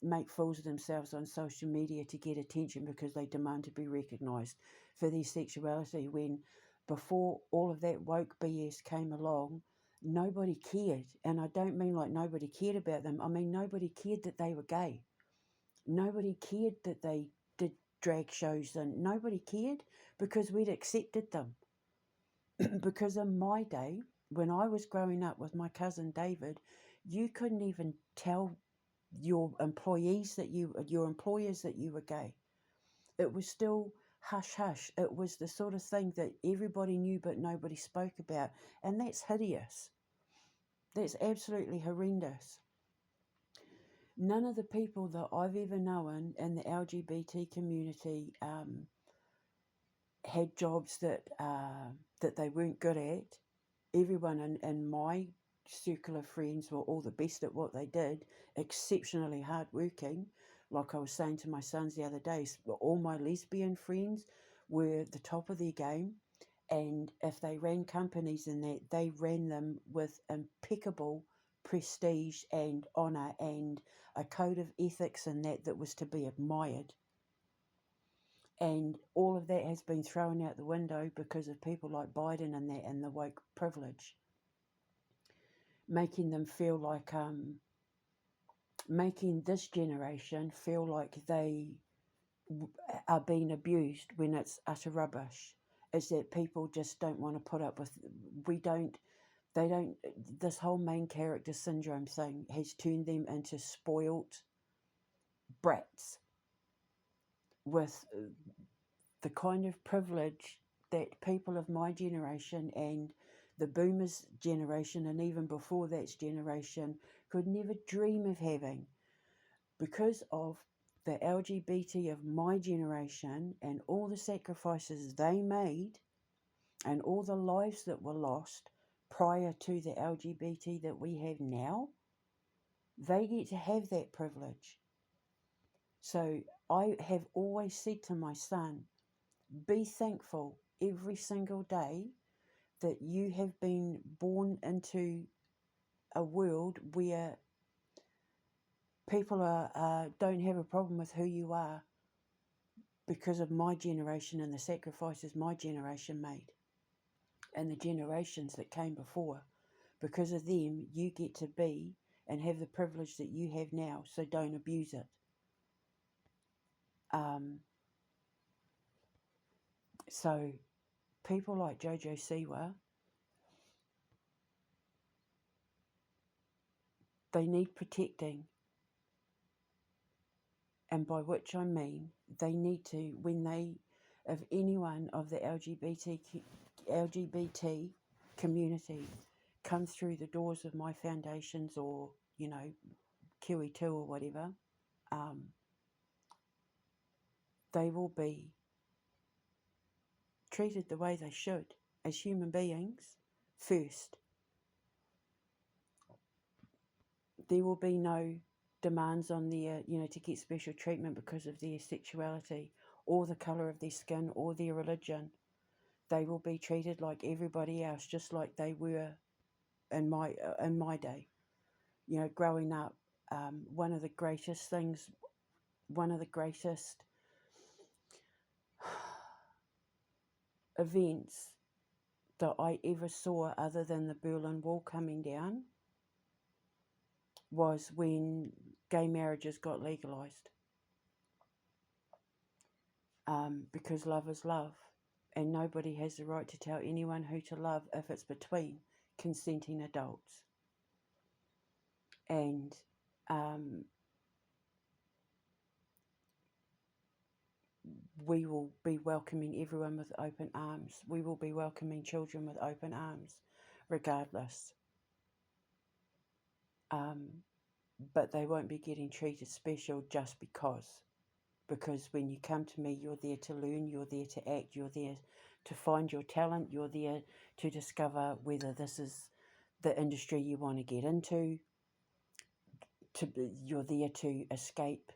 make fools of themselves on social media to get attention because they demand to be recognised for their sexuality, when before all of that woke BS came along, nobody cared. And I don't mean like nobody cared about them. I mean nobody cared that they were gay. Nobody cared that they did drag shows, and nobody cared because we'd accepted them. Because in my day, when I was growing up with my cousin David, you couldn't even tell your employers that you were gay. It was still hush hush. It was the sort of thing that everybody knew but nobody spoke about, and that's hideous. That's absolutely horrendous. None of the people that I've ever known in the LGBT community had jobs that they weren't good at. Everyone in my circle of friends were all the best at what they did, exceptionally hardworking. Like I was saying to my sons the other day, all my lesbian friends were the top of their game, and if they ran companies in that, they ran them with impeccable prestige and honour and a code of ethics in that was to be admired. And all of that has been thrown out the window because of people like Biden and that, and the woke privilege, making them feel like making this generation feel like they are being abused when it's utter rubbish. Is that people just don't want to put up with, they don't, this whole main character syndrome thing has turned them into spoilt brats with the kind of privilege that people of my generation and the boomers generation and even before that generation could never dream of having, because of the LGBT of my generation and all the sacrifices they made and all the lives that were lost prior to the LGBT that we have now. They get to have that privilege. So I have always said to my son, be thankful every single day that you have been born into a world where people don't have a problem with who you are because of my generation and the sacrifices my generation made and the generations that came before. Because of them, you get to be and have the privilege that you have now, so don't abuse it. So people like Jojo Siwa, they need protecting. And by which I mean, they need to, when they, if anyone of the LGBT community comes through the doors of my foundations or, QeTwo or whatever, they will be treated the way they should as human beings first. There will be no demands on their, to get special treatment because of their sexuality or the colour of their skin or their religion. They will be treated like everybody else, just like they were in my day. Growing up, one of the greatest events that I ever saw, other than the Berlin Wall coming down, was when gay marriages got legalised. Because love is love, and nobody has the right to tell anyone who to love if it's between consenting adults. And we will be welcoming everyone with open arms. We will be welcoming children with open arms, regardless. But they won't be getting treated special just because. Because when you come to me, you're there to learn, you're there to act, you're there to find your talent, you're there to discover whether this is the industry you want to get into. You're there to escape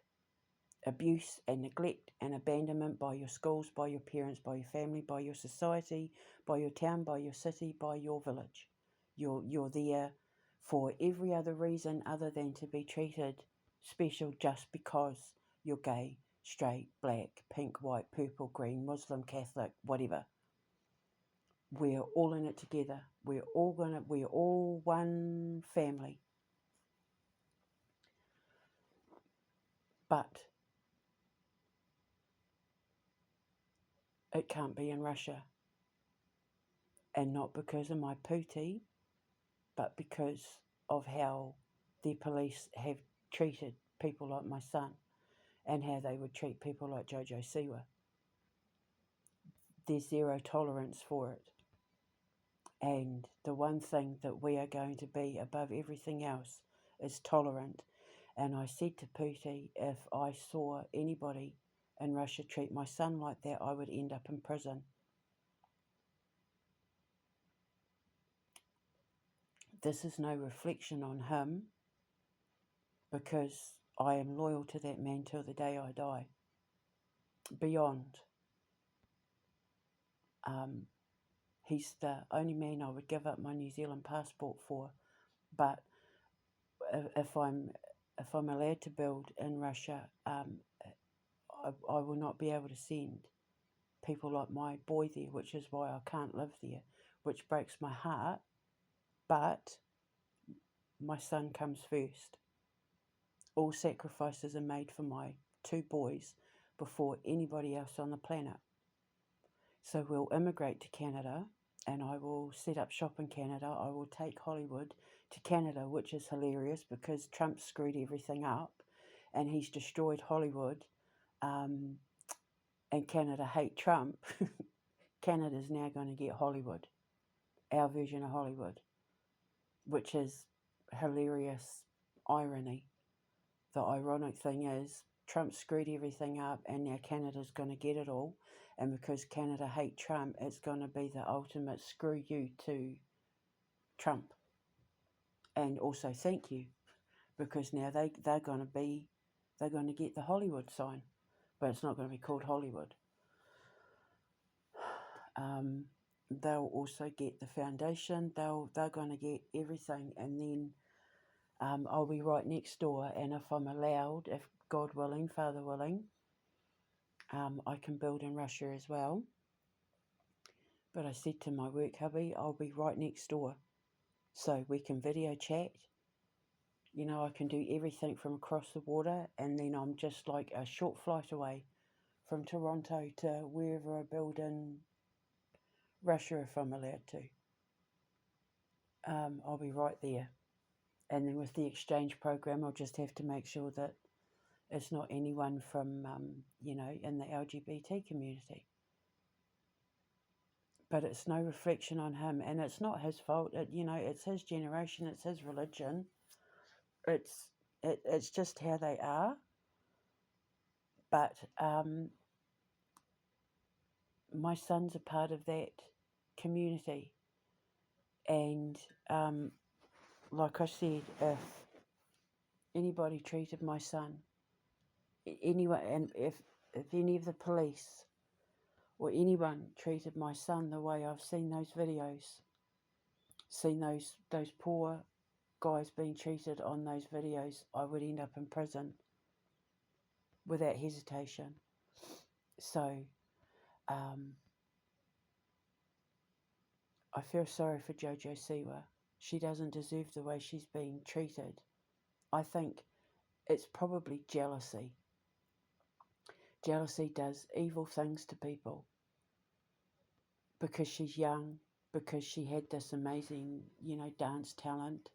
abuse and neglect and abandonment by your schools, by your parents, by your family, by your society, by your town, by your city, by your village. You're there for every other reason other than to be treated special just because you're gay, straight, black, pink, white, purple, green, Muslim, Catholic, whatever. We're all in it together. We're all one family. But it can't be in Russia. And not because of my pootie, but because of how the police have treated people like my son and how they would treat people like Jojo Siwa. There's zero tolerance for it. And the one thing that we are going to be above everything else is tolerant. And I said to Pootie, if I saw anybody in Russia treat my son like that, I would end up in prison. This is no reflection on him, because I am loyal to that man till the day I die. Beyond. He's the only man I would give up my New Zealand passport for. But if I'm allowed to build in Russia, I will not be able to send people like my boy there, which is why I can't live there, which breaks my heart. But my son comes first. All sacrifices are made for my 2 boys before anybody else on the planet. So we'll immigrate to Canada, and I will set up shop in Canada. I will take Hollywood to Canada, which is hilarious because Trump screwed everything up and he's destroyed Hollywood. And Canada hate Trump. Canada's now going to get Hollywood, our version of Hollywood, which is hilarious irony. The ironic thing is Trump screwed everything up and now Canada's going to get it all. And because Canada hate Trump, it's going to be the ultimate screw you to Trump. And also thank you, because now they're going to get the Hollywood sign, but it's not going to be called Hollywood. They'll also get the foundation. They're going to get everything, and then I'll be right next door. And if I'm allowed, if God willing, Father willing, I can build in Russia as well. But I said to my work hubby, I'll be right next door, so we can video chat. You know, I can do everything from across the water, and then I'm just like a short flight away from Toronto to wherever I build in Russia if I'm allowed to. I'll be right there. And then with the exchange program, I'll just have to make sure that it's not anyone from, in the LGBT community. But it's no reflection on him, and it's not his fault. It's his generation, it's his religion. It's just how they are. But my son's a part of that community, and like I said, if anybody treated my son, anyone, and if any of the police or anyone treated my son the way I've seen those videos, seen those poor guys being treated on those videos, I would end up in prison without hesitation. So I feel sorry for Jojo Siwa. She doesn't deserve the way she's being treated. I think it's probably jealousy. Jealousy does evil things to people. Because she's young, because she had this amazing, dance talent,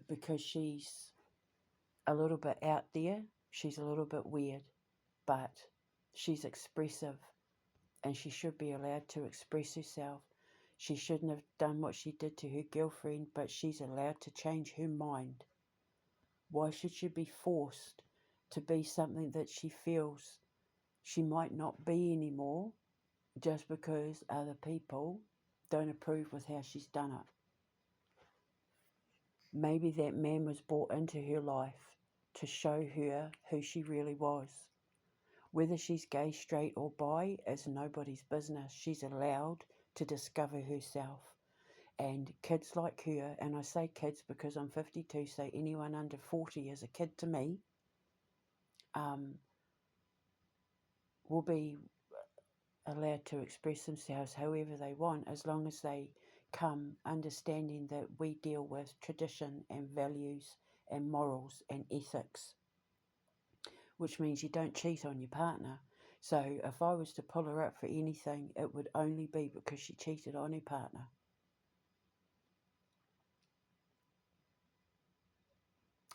because she's a little bit out there, she's a little bit weird, but she's expressive, and she should be allowed to express herself. She shouldn't have done what she did to her girlfriend, but she's allowed to change her mind. Why should she be forced to be something that she feels she might not be anymore, just because other people don't approve with how she's done it? Maybe that man was brought into her life to show her who she really was. Whether she's gay, straight or bi is nobody's business. She's allowed to discover herself. And kids like her, and I say kids because I'm 52, so anyone under 40 is a kid to me, will be allowed to express themselves however they want, as long as they come understanding that we deal with tradition and values and morals and ethics, which means you don't cheat on your partner. So if I was to pull her up for anything, it would only be because she cheated on her partner.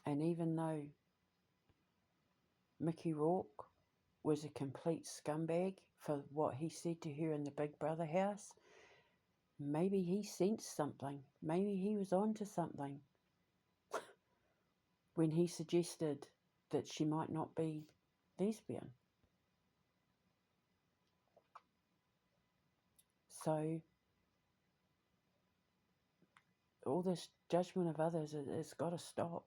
And even though Mickey Rourke was a complete scumbag for what he said to her in the Big Brother house, maybe he sensed something. Maybe he was on to something when he suggested that she might not be lesbian. So all this judgment of others, it's got to stop.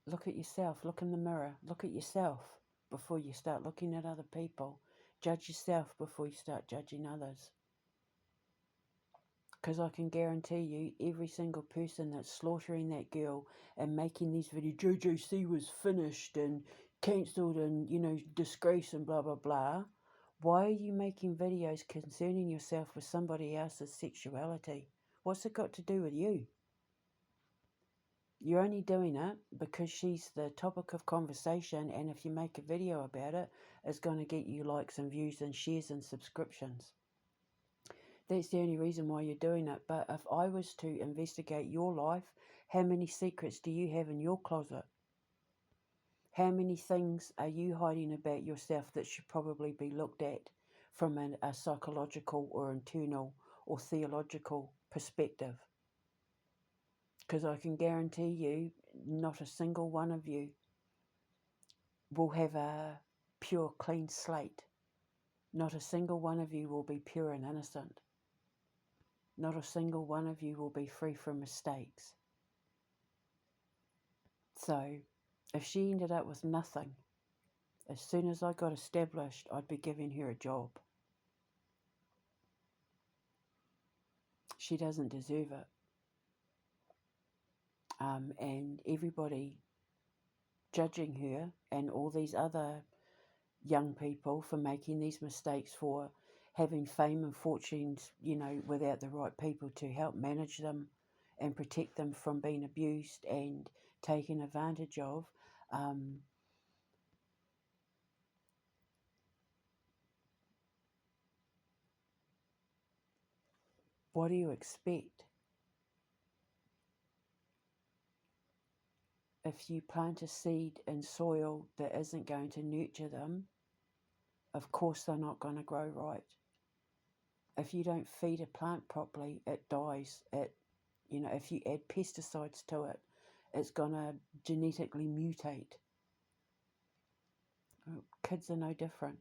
Look at yourself. Look in the mirror. Look at yourself before you start looking at other people. Judge yourself before you start judging others. Because I can guarantee you, every single person that's slaughtering that girl and making these videos, JJC was finished and cancelled and, disgrace and blah, blah, blah. Why are you making videos concerning yourself with somebody else's sexuality? What's it got to do with you? You're only doing it because she's the topic of conversation, and if you make a video about it, it's going to get you likes and views and shares and subscriptions. That's the only reason why you're doing it. But if I was to investigate your life, how many secrets do you have in your closet? How many things are you hiding about yourself that should probably be looked at from a psychological or internal or theological perspective? Because I can guarantee you, not a single one of you will have a pure, clean slate. Not a single one of you will be pure and innocent. Not a single one of you will be free from mistakes. So, if she ended up with nothing, as soon as I got established, I'd be giving her a job. She doesn't deserve it. And everybody judging her and all these other young people for making these mistakes, for having fame and fortunes, without the right people to help manage them and protect them from being abused and taken advantage of. What do you expect? If you plant a seed in soil that isn't going to nurture them, of course they're not going to grow right. If you don't feed a plant properly, it dies. If you add pesticides to it, it's going to genetically mutate. Kids are no different.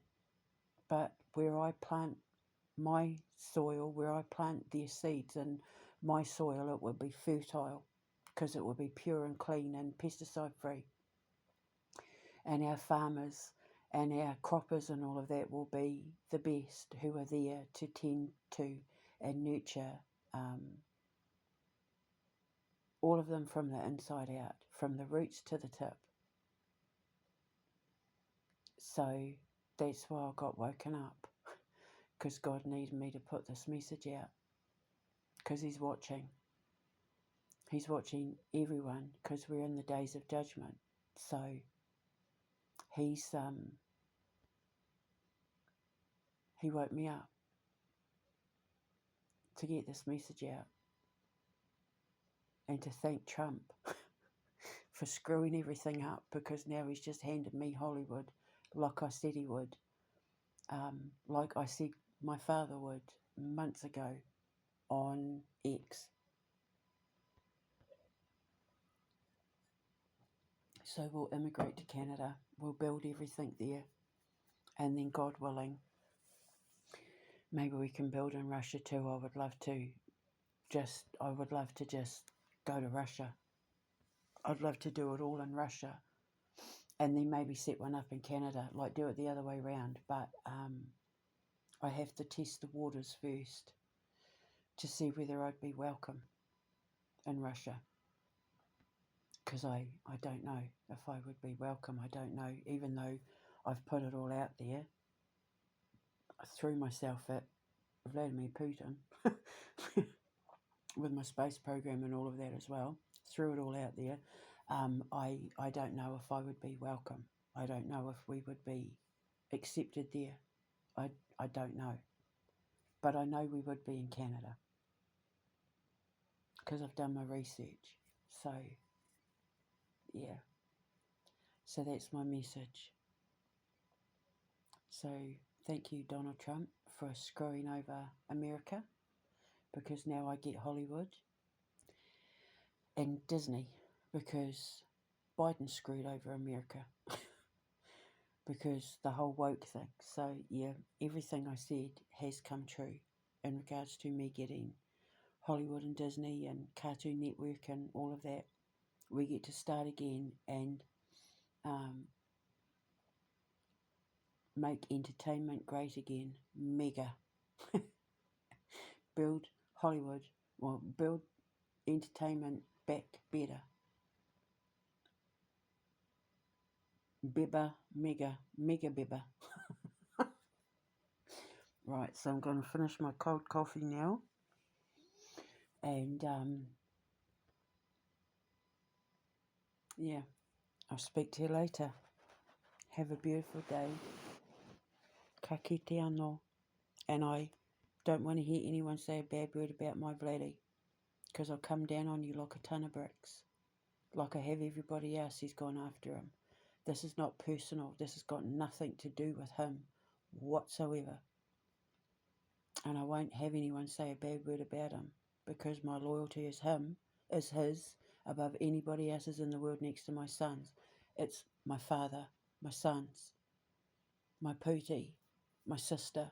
But where I plant my soil, where I plant their seeds in my soil, it would be fertile because it would be pure and clean and pesticide free. And our farmers and our croppers and all of that will be the best, who are there to tend to and nurture all of them from the inside out, from the roots to the tip. So that's why I got woken up, because God needed me to put this message out, because He's watching. He's watching everyone, because we're in the days of judgment. So He woke me up to get this message out, and to thank Trump for screwing everything up, because now he's just handed me Hollywood like I said he would, like I said my father would months ago on X. So we'll immigrate to Canada, we'll build everything there, and then God willing, maybe we can build in Russia too. I would love to just go to Russia. I'd love to do it all in Russia, and then maybe set one up in Canada, like do it the other way around. But I have to test the waters first to see whether I'd be welcome in Russia, because I don't know if I would be welcome. I don't know, even though I've put it all out there. I threw myself at Vladimir Putin with my space program and all of that as well. Threw it all out there. I don't know if I would be welcome. I don't know if we would be accepted there. I don't know. But I know we would be in Canada, because I've done my research. So, yeah. So that's my message. So thank you, Donald Trump, for screwing over America, because now I get Hollywood, and Disney, because Biden screwed over America because the whole woke thing. So yeah, everything I said has come true in regards to me getting Hollywood and Disney and Cartoon Network and all of that. We get to start again and make entertainment great again. Mega. Build Hollywood, well, build entertainment back better. Bibber, mega bibber. Right, so I'm going to finish my cold coffee now, and Yeah, I'll speak to you later. Have a beautiful day. Ka kite anō. And I don't want to hear anyone say a bad word about my Vladdy, because I'll come down on you like a ton of bricks. Like I have everybody else who's gone after him. This is not personal. This has got nothing to do with him whatsoever. And I won't have anyone say a bad word about him, because my loyalty is his, above anybody else's in the world next to my sons. It's my father, my sons, my pootie, my sister.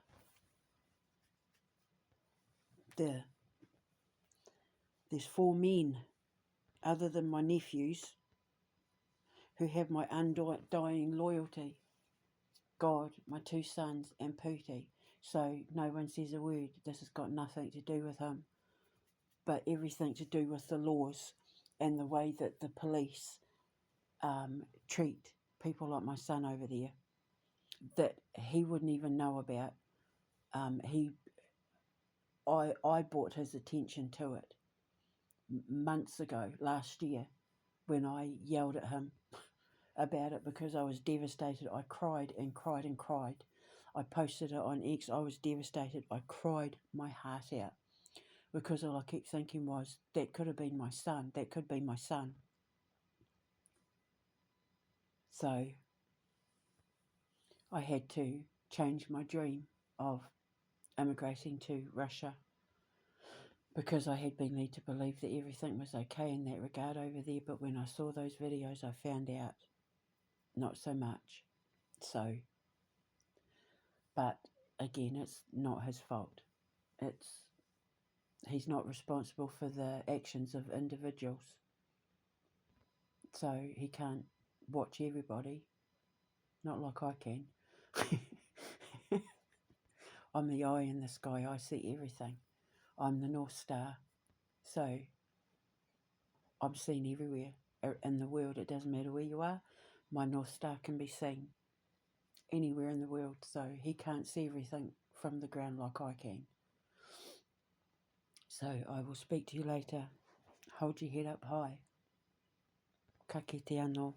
There's 4 men, other than my nephews, who have my undying loyalty. God, my 2 sons, and Pootie. So no one says a word. This has got nothing to do with him, but everything to do with the laws and the way that the police treat people like my son over there, that he wouldn't even know about. I brought his attention to it months ago, last year, when I yelled at him about it because I was devastated. I cried and cried and cried. I posted it on X. I was devastated. I cried my heart out because all I kept thinking was, that could have been my son. That could be my son. So I had to change my dream of immigrating to Russia, because I had been led to believe that everything was okay in that regard over there. But when I saw those videos, I found out not so much. So, but again, it's not his fault. He's not responsible for the actions of individuals. So he can't watch everybody. Not like I can. I'm the eye in the sky. I see everything. I'm the North Star. So I'm seen everywhere in the world. It doesn't matter where you are. My North Star can be seen anywhere in the world. So he can't see everything from the ground like I can. So I will speak to you later. Hold your head up high. Ka kite anō.